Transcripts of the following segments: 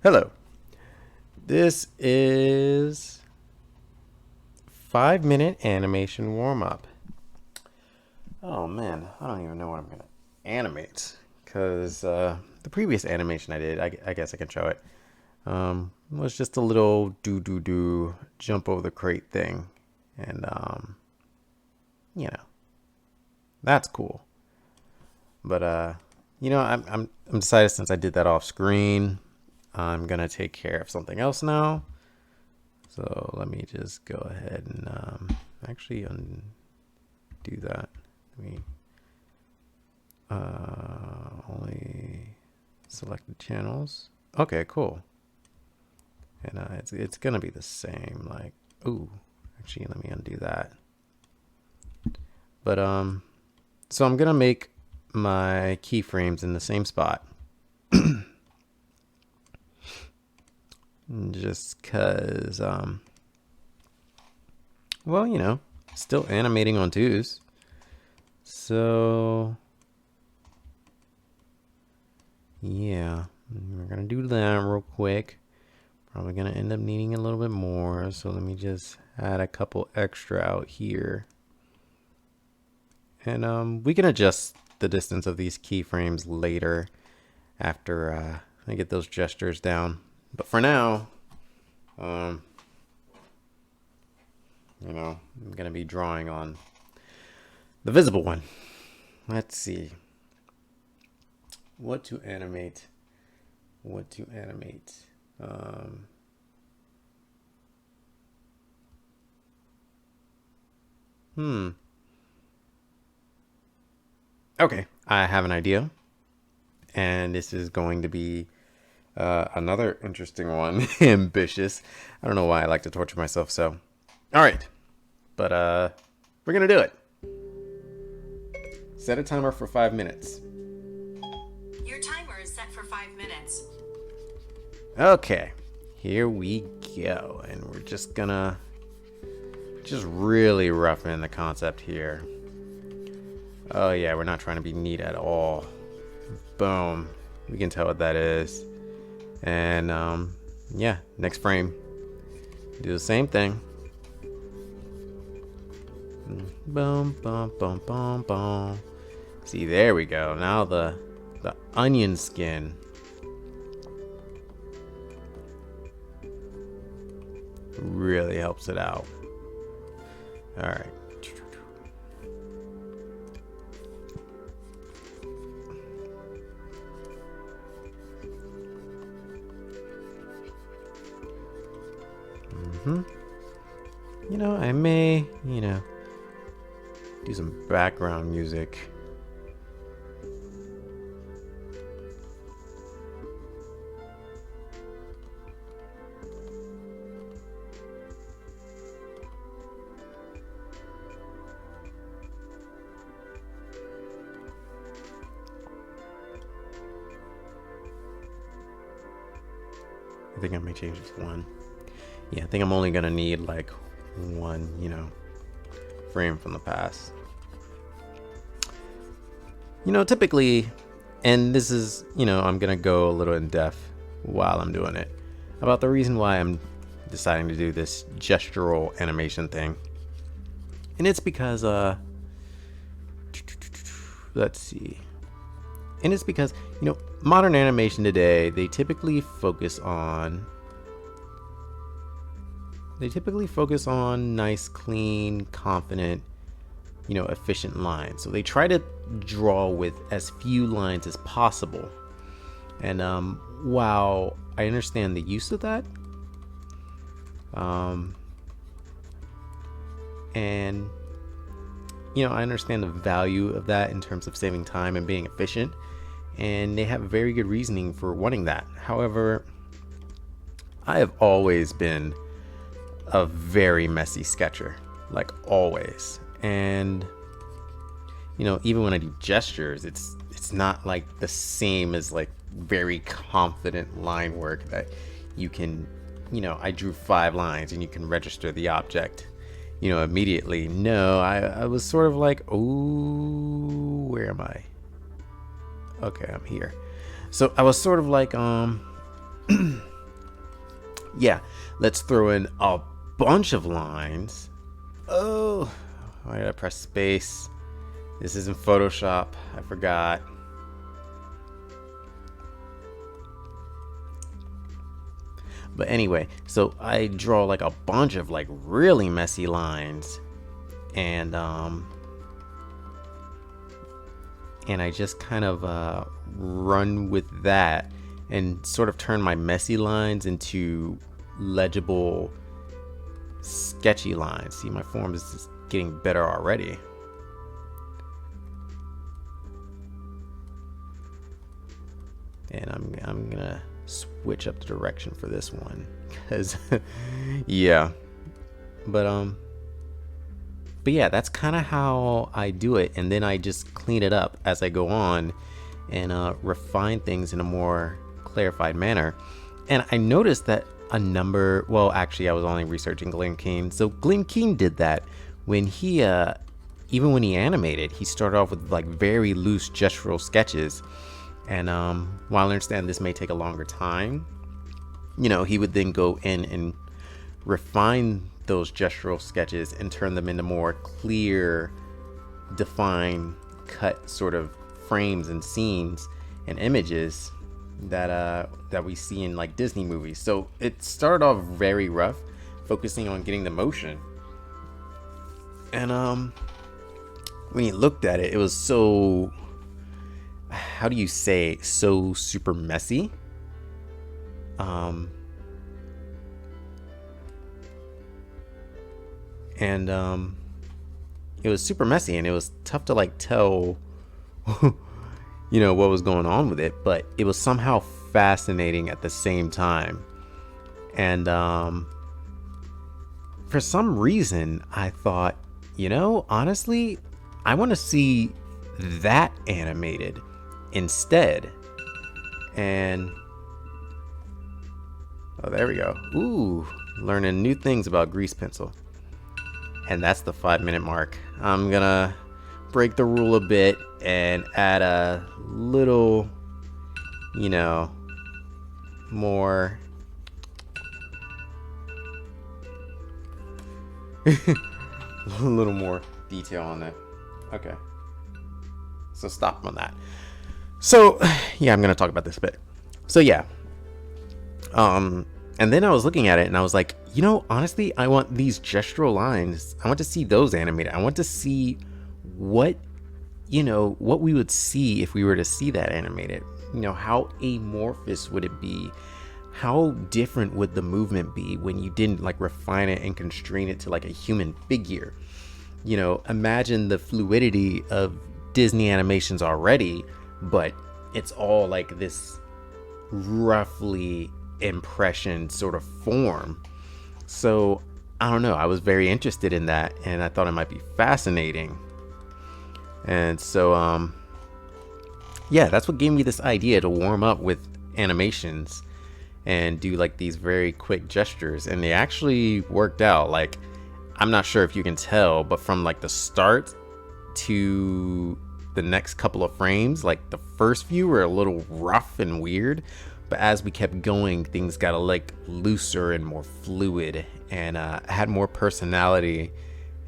Hello. This is 5-minute animation warm-up. Oh man, I don't even know what I'm gonna animate because the previous animation I did, I guess I can show it, was just a little do jump over the crate thing, and you know that's cool. But I'm decided since I did that off screen, I'm gonna take care of something else now. So let me just go ahead and actually undo that. Let me only selected channels. Okay, cool. And it's gonna be the same. Like, ooh, actually, let me undo that. But so I'm gonna make my keyframes in the same spot. Just cause well, still animating on twos. So yeah, we're gonna do that real quick. Probably gonna end up needing a little bit more, so let me just add a couple extra out here. And we can adjust the distance of these keyframes later after I get those gestures down. But for now, I'm gonna be drawing on the visible one. Let's see. What to animate? Okay, I have an idea. And this is going to be another interesting one. Ambitious. I don't know why I like to torture myself, so. Alright. But we're gonna do it. Set a timer for 5 minutes. Your timer is set for 5 minutes. Okay, here we go. And we're just gonna really rough in the concept here. Oh yeah, we're not trying to be neat at all. Boom. We can tell what that is. And yeah, next frame. Do the same thing. Boom, boom, boom, boom, boom. See, there we go. Now the onion skin. Really helps it out. All right. I may, do some background music. I think I may change this one. Yeah, I think I'm only gonna need like one, frame from the past. Typically, and this is, I'm gonna go a little in depth while I'm doing it about the reason why I'm deciding to do this gestural animation thing. And it's because, let's see. And it's because, modern animation today, they typically focus on nice, clean, confident, efficient lines. So they try to draw with as few lines as possible. And while I understand the use of that, and I understand the value of that in terms of saving time and being efficient, and they have very good reasoning for wanting that. However, I have always been a very messy sketcher, like always. And even when I do gestures, it's not like the same as like very confident line work that you can, I drew 5 lines and you can register the object, immediately. No, I was sort of like, oh, where am I? Okay, I'm here. So I was sort of like Yeah, let's throw in a bunch of lines. Oh, why did I press space? This isn't Photoshop. I forgot. But anyway, so I draw like a bunch of like really messy lines, and I just kind of run with that and sort of turn my messy lines into legible, sketchy lines. See, my form is just getting better already. And I'm gonna switch up the direction for this one, because yeah. But yeah, that's kind of how I do it, and then I just clean it up as I go on and refine things in a more clarified manner. And I noticed that well, actually I was only researching Glen Keane. So Glen Keane did that when he even when he animated, he started off with like very loose gestural sketches. And while I understand this may take a longer time, he would then go in and refine those gestural sketches and turn them into more clear, defined, cut sort of frames and scenes and images that we see in like Disney movies. So it started off very rough, focusing on getting the motion. And when you looked at it, it was so, how do you say, so super messy. And it was super messy, and it was tough to like tell what was going on with it, but it was somehow fascinating at the same time. And for some reason I thought, honestly, I want to see that animated instead. And oh, there we go. Ooh, learning new things about grease pencil. And that's the 5-minute mark. I'm gonna break the rule a bit and add a little, more a little more detail on that. Okay, so stop on that. So yeah, I'm gonna talk about this a bit. So yeah, and then I was looking at it and I was like, honestly, I want these gestural lines. I want to see those animated. I want to see what we would see if we were to see that animated. How amorphous would it be? How different would the movement be when you didn't like refine it and constrain it to like a human figure? Imagine the fluidity of Disney animations already, but it's all like this roughly impression sort of form. So I don't know, I was very interested in that, and I thought it might be fascinating. And so yeah, that's what gave me this idea to warm up with animations and do like these very quick gestures, and they actually worked out. Like, I'm not sure if you can tell, but from like the start to the next couple of frames, like the first few were a little rough and weird, but as we kept going, things got like looser and more fluid, and had more personality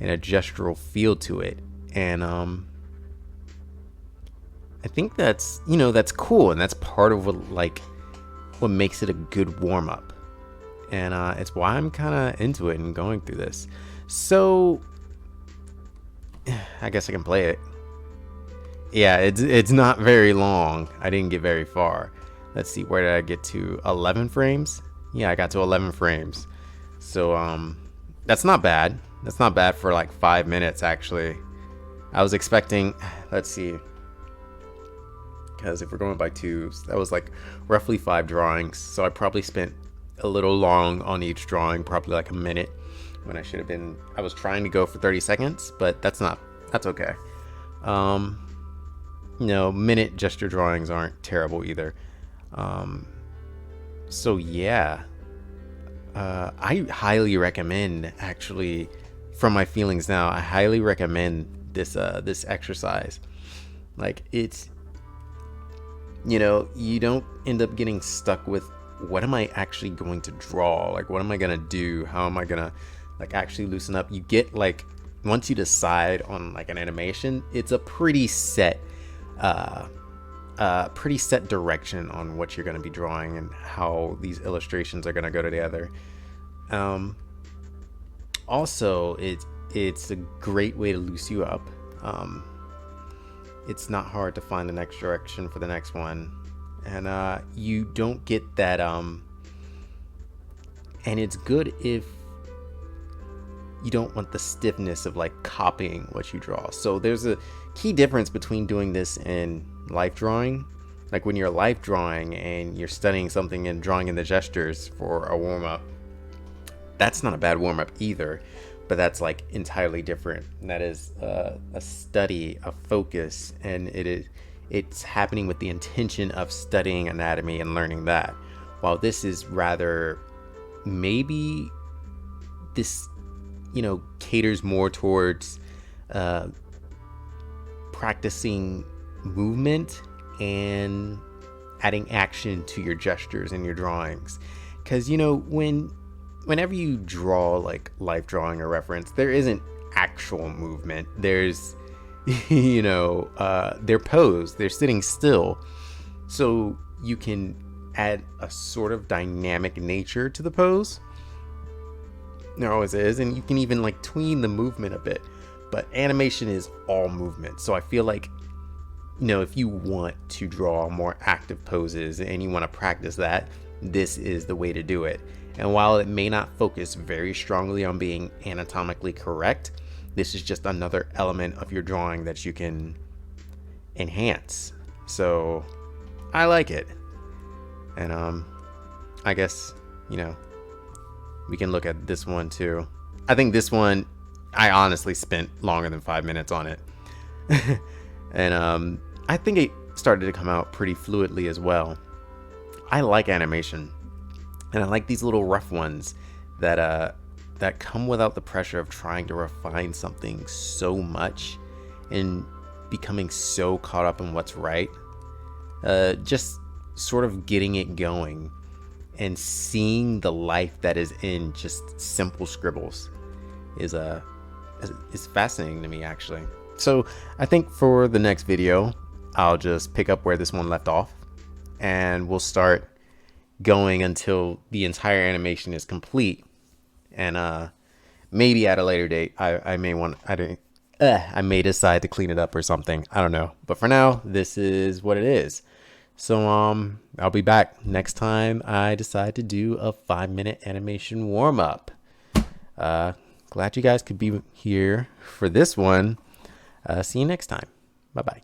and a gestural feel to it. And I think that's that's cool, and that's part of what makes it a good warm-up. And it's why I'm kind of into it and going through this. So I guess I can play it. Yeah, it's not very long. I didn't get very far. Let's see, where did I get to? 11 frames? Yeah, I got to 11 frames. So that's not bad. That's not bad for like 5 minutes, actually. I was expecting, let's see, because if we're going by twos, that was like roughly 5 drawings. So I probably spent a little long on each drawing, probably like a minute, when I was trying to go for 30 seconds, but that's okay. Minute gesture drawings aren't terrible either. So yeah, I highly recommend, actually, from my feelings now, I highly recommend this exercise. Like, it's, you don't end up getting stuck with what am I actually going to draw? Like, what am I going to do? How am I going to like actually loosen up? You get like, once you decide on like an animation, it's a pretty set direction on what you're going to be drawing and how these illustrations are going to go together. Also, it's a great way to loose you up. It's not hard to find the next direction for the next one, and you don't get that. And it's good if you don't want the stiffness of like copying what you draw. So there's a key difference between doing this and life drawing. Like when you're life drawing and you're studying something and drawing in the gestures for a warm-up, that's not a bad warm-up either, but that's like entirely different. That is a study, a focus, and it's happening with the intention of studying anatomy and learning that. While this is rather, maybe this, you know, caters more towards practicing movement and adding action to your gestures and your drawings. Because, you know, whenever you draw like life drawing or reference, there isn't actual movement. There's, you know, they're posed, they're sitting still. So you can add a sort of dynamic nature to the pose. There always is, and you can even like tween the movement a bit. But animation is all movement. So I feel like, you know, if you want to draw more active poses and you want to practice that, this is the way to do it. And while it may not focus very strongly on being anatomically correct, this is just another element of your drawing that you can enhance. So I like it. And I guess, you know, we can look at this one too. I think this one, I honestly spent longer than 5 minutes on it. And I think it started to come out pretty fluidly as well. I like animation, and I like these little rough ones that come without the pressure of trying to refine something so much and becoming so caught up in what's right. Just sort of getting it going and seeing the life that is in just simple scribbles is fascinating to me, actually. So I think for the next video, I'll just pick up where this one left off, and we'll start going until the entire animation is complete. And maybe at a later date, I may decide to clean it up or something. I don't know. But for now, this is what it is. So I'll be back next time I decide to do a 5-minute animation warm-up. Glad you guys could be here for this one. See you next time. Bye-bye.